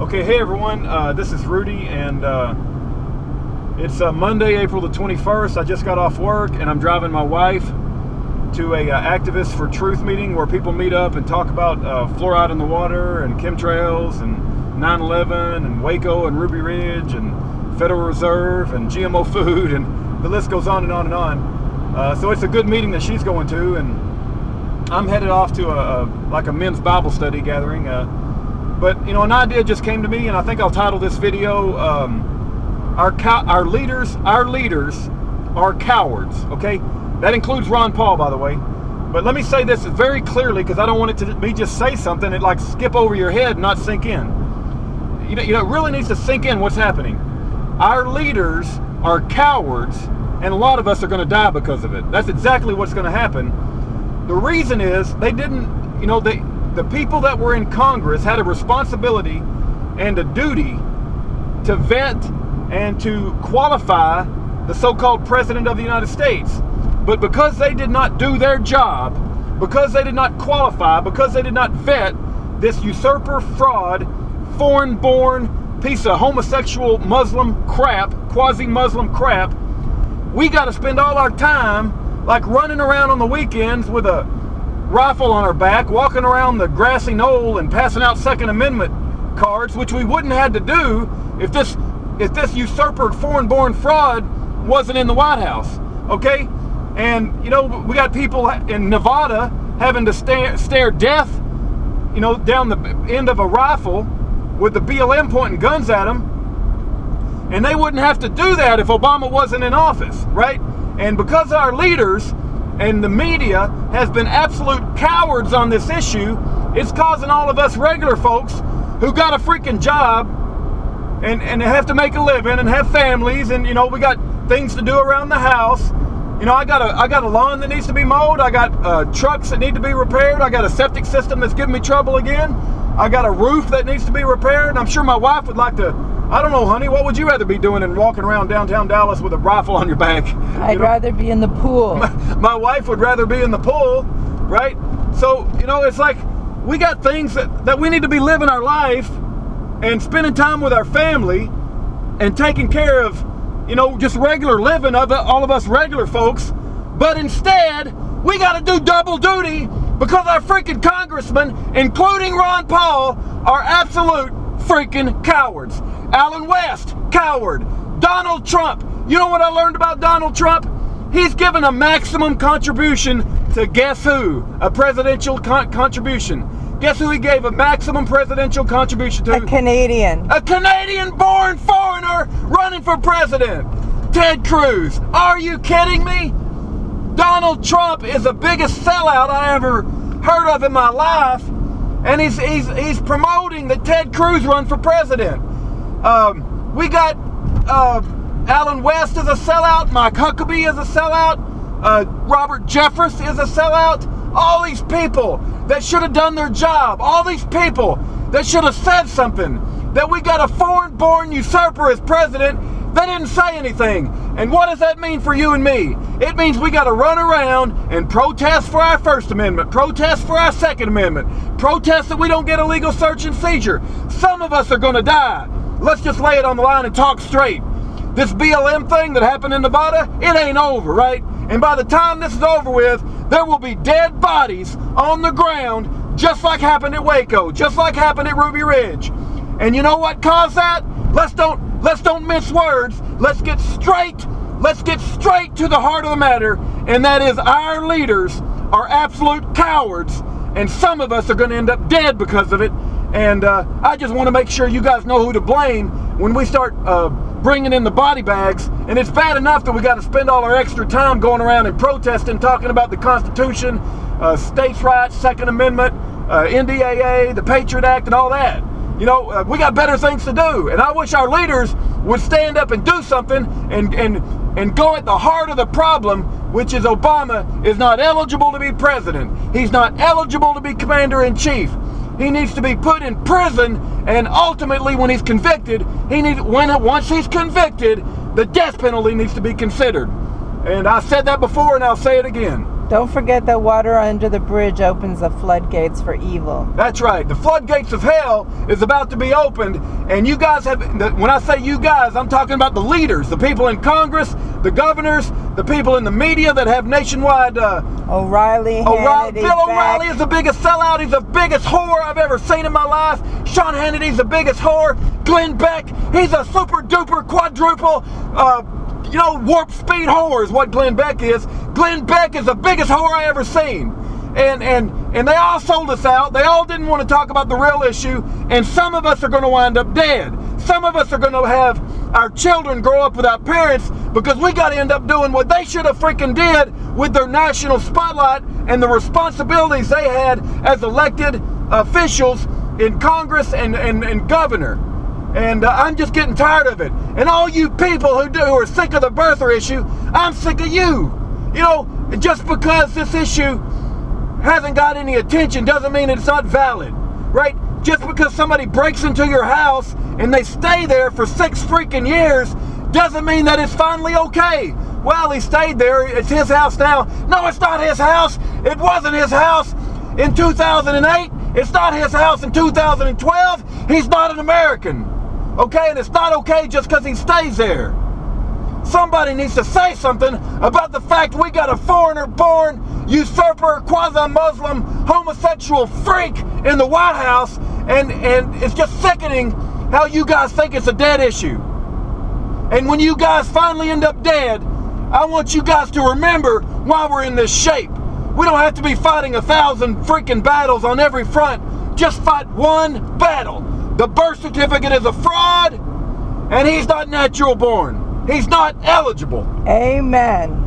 Okay, hey everyone, this is Rudy, and it's Monday, April the 21st. I just got off work, and I'm driving my wife to a Activists for Truth meeting where people meet up and talk about fluoride in the water and chemtrails and 9/11 and Waco and Ruby Ridge and Federal Reserve and GMO food, and the list goes on and on and on. So it's a good meeting that she's going to, and I'm headed off to a men's Bible study gathering. But you know, an idea just came to me, and I think I'll title this video our leaders are cowards. Okay, that includes Ron Paul, by the way. But let me say this very clearly, because I don't want it to be just say something and like skip over your head and not sink in. You know, it really needs to sink in what's happening. Our leaders are cowards, and a lot of us are going to die because of it. That's exactly what's going to happen. The reason is they didn't, you know, the people that were in Congress had a responsibility and a duty to vet and to qualify the so-called President of the United States. But because they did not do their job, because they did not qualify, because they did not vet this usurper, fraud, foreign-born piece of homosexual Muslim crap, quasi-Muslim crap, we got to spend all our time like running around on the weekends with a rifle on our back, walking around the grassy knoll and passing out Second Amendment cards, which we wouldn't have had to do if this usurper, foreign-born fraud wasn't in the White House. Okay, and you know, we got people in Nevada having to stare death, you know, down the end of a rifle with the BLM pointing guns at them, and they wouldn't have to do that if Obama wasn't in office, right? And because our leaders and the media has been absolute cowards on this issue, it's causing all of us regular folks who got a freaking job and have to make a living and have families, and you know, we got things to do around the house. You know, I got a lawn that needs to be mowed. I got trucks that need to be repaired. I got a septic system that's giving me trouble again. I got a roof that needs to be repaired. I'm sure my wife would like to, I don't know, honey, what would you rather be doing than walking around downtown Dallas with a rifle on your back? I'd rather be in the pool. My wife would rather be in the pool, right? So, you know, it's like we got things that we need to be living our life and spending time with our family and taking care of, you know, just regular living of all of us regular folks. But instead, we got to do double duty because our freaking congressmen, including Ron Paul, are absolute freaking cowards. Allen West, coward. Donald Trump. You know what I learned about Donald Trump? He's given a maximum contribution to guess who? A presidential contribution. Guess who he gave a maximum presidential contribution to? A Canadian. A Canadian-born foreigner running for president. Ted Cruz. Are you kidding me? Donald Trump is the biggest sellout I ever heard of in my life, and he's promoting that Ted Cruz run for president. We got Allen West is a sellout. Mike Huckabee is a sellout. Robert Jeffress is a sellout. All these people that should have done their job. All these people that should have said something. That we got a foreign-born usurper as president. They didn't say anything. And what does that mean for you and me? It means we got to run around and protest for our First Amendment, protest for our Second Amendment, protest that we don't get a legal search and seizure. Some of us are going to die. Let's just lay it on the line and talk straight. This BLM thing that happened in Nevada, it ain't over, right? And by the time this is over with, there will be dead bodies on the ground, just like happened at Waco, just like happened at Ruby Ridge. And you know what caused that? Let's don't mince words. Let's get straight to the heart of the matter, and that is our leaders are absolute cowards, and some of us are going to end up dead because of it. And I just want to make sure you guys know who to blame when we start bringing in the body bags. And it's bad enough that we got to spend all our extra time going around and protesting, talking about the Constitution, states' rights, Second Amendment, NDAA, the Patriot Act, and all that. You know, we got better things to do. And I wish our leaders would stand up and do something and go at the heart of the problem, which is Obama is not eligible to be president. He's not eligible to be commander-in-chief. He needs to be put in prison, and ultimately when he's convicted, once he's convicted, the death penalty needs to be considered. And I said that before, and I'll say it again. Don't forget that water under the bridge opens the floodgates for evil. That's right. The floodgates of hell is about to be opened, and you guys have, when I say you guys, I'm talking about the leaders, the people in Congress, the governors, the people in the media that have nationwide... O'Reilly, Bill O'Reilly is the biggest sellout. He's the biggest whore I've ever seen in my life. Sean Hannity's the biggest whore. Glenn Beck, he's a super duper quadruple warp speed whore is what Glenn Beck is. Glenn Beck is the biggest whore I ever seen. And they all sold us out. They all didn't want to talk about the real issue. And some of us are going to wind up dead. Some of us are going to have our children grow up without parents because we got to end up doing what they should have freaking did with their national spotlight and the responsibilities they had as elected officials in Congress and governor. And I'm just getting tired of it. And all you people who are sick of the birther issue, I'm sick of you. You know, just because this issue hasn't got any attention doesn't mean it's not valid, right? Just because somebody breaks into your house and they stay there for 6 freaking years doesn't mean that it's finally okay. Well, he stayed there. It's his house now. No, it's not his house. It wasn't his house in 2008. It's not his house in 2012. He's not an American. Okay, and it's not okay just because he stays there. Somebody needs to say something about the fact we got a foreigner-born, usurper, quasi-Muslim, homosexual freak in the White House, and it's just sickening how you guys think it's a dead issue. And when you guys finally end up dead, I want you guys to remember why we're in this shape. We don't have to be fighting 1,000 freaking battles on every front. Just fight one battle. The birth certificate is a fraud, and he's not natural born. He's not eligible. Amen.